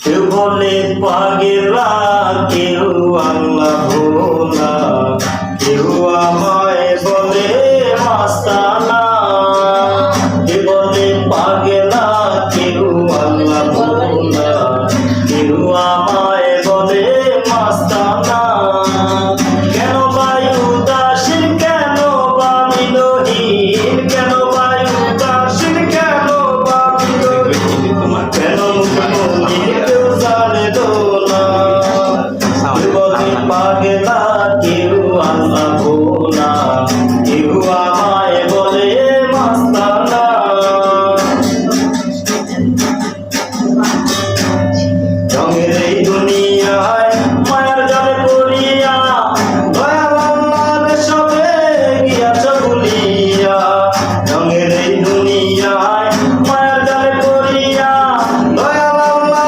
কেউ বলে পাগেলা, কেউ আল্লাহ ভোলা, কেউ আমায় বলে মাস্তানা। কেউ বলে পাগেলা, কেউ আল্লাহ ভোলা, কেউ আমায় বলে মাস্তানা। কেন বায়ু উদাসীন, কেন বা বিলোহীন, কেন বায়ু উদাসীন, কেন বা বিলোহীন, কেন মুখ